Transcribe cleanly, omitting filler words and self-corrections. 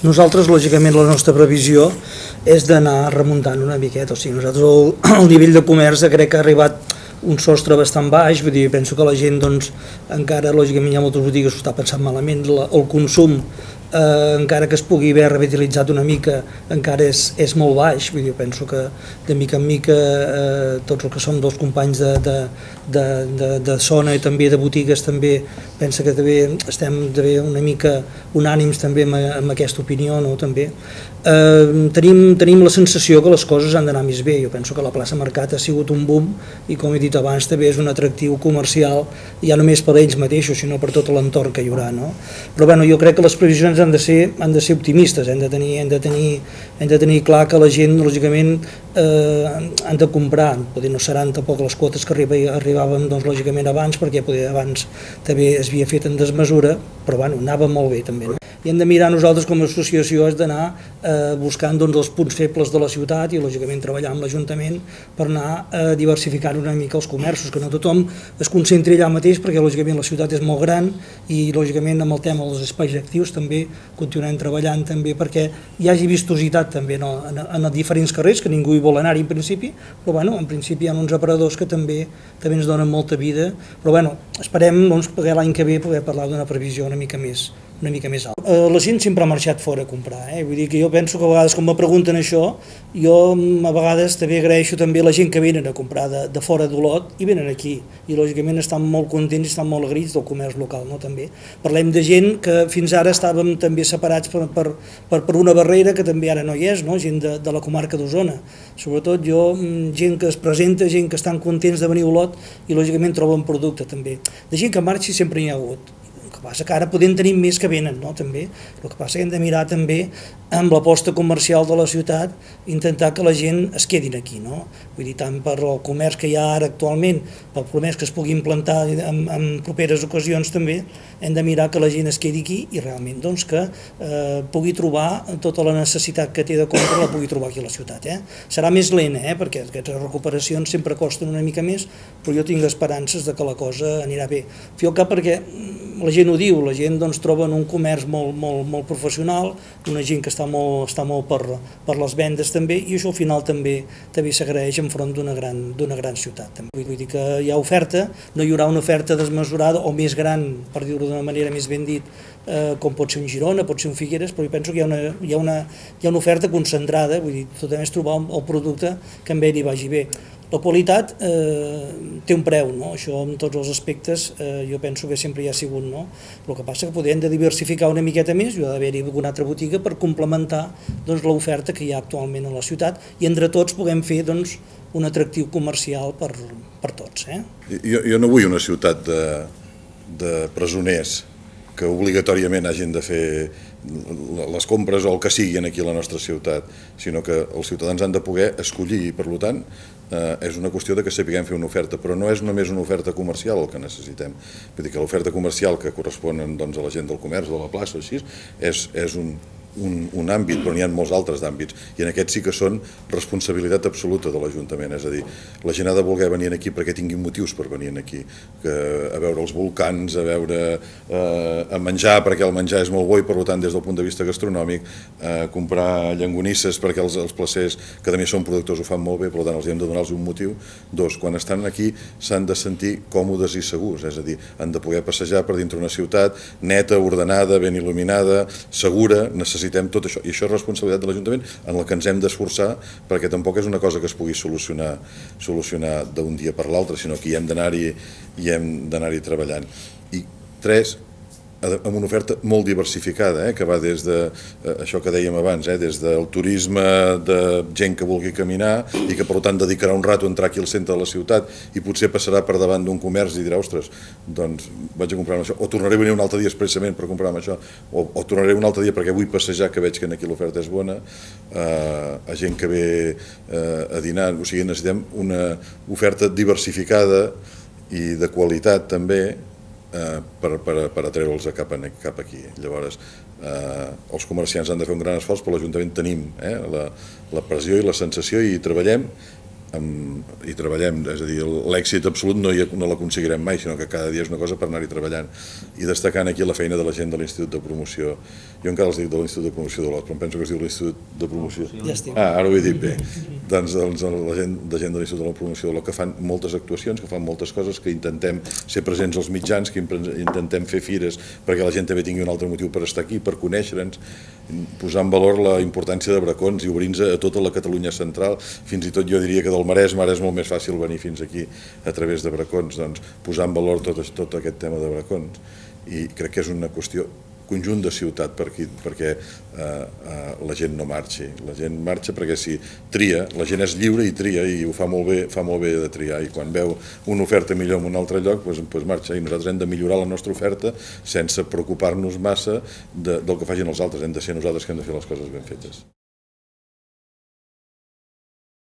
Nosaltres, lògicament, la nostra previsió és d'anar remuntant una miqueta. O sigui, nosaltres el nivell de comerç crec que ha arribat un sostre bastant baix, vull dir, penso que la gent, doncs, encara, lògicament, hi ha moltes botigues que s'ho està pensant malament, el consum, encara que es pugui haver revitalitzat una mica, encara és molt baix, vull dir, penso que de mica en mica tots els que som dos companys de zona i també de botigues també pensa que també estem una mica unànims també amb aquesta opinió, no? També tenim la sensació que les coses han d'anar més bé. Jo penso que la plaça Mercat ha sigut un boom i, com he dit abans, també és un atractiu comercial ja només per ells mateixos, sinó per tot l'entorn que hi haurà, no? Però bueno, jo crec que les previsions han de ser optimistes, hem de tenir clar que la gent, lògicament, han de comprar, potser no seran tampoc les quotes que arribaven, doncs, lògicament, abans, perquè potser abans també es havia fet en desmesura, però bueno, anava molt bé també, no? I hem de mirar nosaltres com a associació és d'anar buscant, doncs, els punts febles de la ciutat i lògicament treballar amb l'Ajuntament per anar diversificant una mica els comerços, que no tothom es concentri allà mateix, perquè lògicament la ciutat és molt gran i lògicament amb el tema dels espais actius també continuem treballant també perquè hi hagi vistositat també en diferents carrers, que ningú hi vol anar en principi, però bueno, en principi hi ha uns aparadors que també ens donen molta vida, però bueno, esperem, doncs, poder l'any que ve poder parlar d'una previsió una mica més alta. La gent sempre ha marxat fora a comprar, vull dir que jo penso que a vegades quan me pregunten això, jo a vegades també agraeixo també la gent que venen a comprar de fora d'Olot i venen aquí, i lògicament estan molt contents i estan molt agraïts del comerç local, no? També parlem de gent que fins ara estàvem també separats per una barrera que també ara no hi és, no? Gent de la comarca d'Osona, sobretot gent que es presenta, gent que estan contents de venir a Olot i lògicament troben producte també. De gent que marxi sempre n'hi ha hagut. El que passa que ara podem tenir més que venen, no? També. El que passa que hem de mirar també amb l'aposta comercial de la ciutat, intentar que la gent es quedin aquí, no? Vull dir, tant per el comerç que hi ha ara actualment, pel comerç que es pugui implantar en properes ocasions també, hem de mirar que la gent es quedi aquí i realment doncs, que pugui trobar tota la necessitat que té de compra, la pugui trobar aquí a la ciutat. Serà més lent, perquè aquestes recuperacions sempre costen una mica més, però jo tinc esperances de que la cosa anirà bé. Fio cap perquè la gent ho diu, la gent doncs, troba un comerç molt professional, una gent que està molt per les vendes també, i això al final també s'agraeix enfront d'una gran ciutat. Vull dir que hi ha oferta, no hi haurà una oferta desmesurada o més gran, per dir-ho d'una manera més ben dit, com pot ser un Girona, pot ser un Figueres, però jo penso que hi ha una oferta concentrada, vull dir, tot és trobar el producte que amb ell hi vagi bé. La qualitat té un preu, no? Això en tots els aspectes jo penso que sempre hi ha sigut, no? El que passa que podem diversificar una miqueta més, hi ha d'haver-hi alguna altra botiga per complementar l'oferta que hi ha actualment a la ciutat i entre tots puguem fer un atractiu comercial per tots. Jo no vull una ciutat de presoners que obligatòriament hagin de fer les compres o el que siguin aquí a la nostra ciutat, sinó que els ciutadans han de poder escollir i, per tant, és una qüestió de que sapiguem fer una oferta, però no és només una oferta comercial el que necessitem. Vull dir que l'oferta comercial que correspon a la gent del comerç, de la plaça, així, és un àmbit, però n'hi ha molts altres àmbits, i en aquest sí que són responsabilitat absoluta de l'Ajuntament, és a dir, la gent ha de voler venir aquí perquè tinguin motius per venir aquí, a veure els volcans, a menjar perquè el menjar és molt bo i per tant des del punt de vista gastronòmic, comprar llangonisses perquè els placers, que també són productors, ho fan molt bé, per tant els hem de donar-los un motiu. Dos, quan estan aquí s'han de sentir còmodes i segurs, és a dir, han de poder passejar per dintre una ciutat neta, ordenada, ben il·luminada, segura, necessitem tot això, i això és responsabilitat de l'Ajuntament en la que ens hem d'esforçar, perquè tampoc és una cosa que es pugui solucionar d'un dia per l'altre, sinó que hi hem d'anar-hi treballant. I tres, amb una oferta molt diversificada, que va des de això que dèiem abans, des del turisme de gent que vulgui caminar i que per tant dedicarà un rato a entrar aquí al centre de la ciutat i potser passarà per davant d'un comerç i dirà, ostres, doncs vaig a comprar-me això, o tornaré a venir un altre dia expressament per comprar-me això, o tornaré un altre dia perquè vull passejar, que veig que aquí l'oferta és bona, a gent que ve a dinar, o sigui, necessitem una oferta diversificada i de qualitat també, per atreure'ls cap aquí. Llavors, els comerciants han de fer un gran esforç, però l'Ajuntament tenim la pressió i la sensació i treballem i treballem, és a dir, l'èxit absolut no l'aconseguirem mai, sinó que cada dia és una cosa per anar-hi treballant, i destacant aquí la feina de la gent de l'Institut de Promoció. Jo encara els dic de l'Institut de Promoció d'Olot, però em penso que es diu l'Institut de Promoció. Ara ho he dit bé. Doncs la gent de l'Institut de Promoció d'Olot, que fan moltes actuacions, que fan moltes coses, que intentem ser presents als mitjans, que intentem fer fires perquè la gent també tingui un altre motiu per estar aquí, per conèixer-nos, posar en valor la importància de Bracons i obrir-nos a tota la Catalunya central, fins i tot jo diria que del Maresme ara és molt més fàcil venir fins aquí a través de Bracons, doncs posar en valor tot aquest tema de Bracons, i crec que és una qüestió conjunt de ciutat perquè la gent no marxi. La gent marxa perquè si tria, la gent és lliure i tria, i ho fa molt bé de triar, i quan veu una oferta millor en un altre lloc doncs marxa, i nosaltres hem de millorar la nostra oferta sense preocupar-nos massa del que facin els altres, hem de ser nosaltres que hem de fer les coses ben fetes.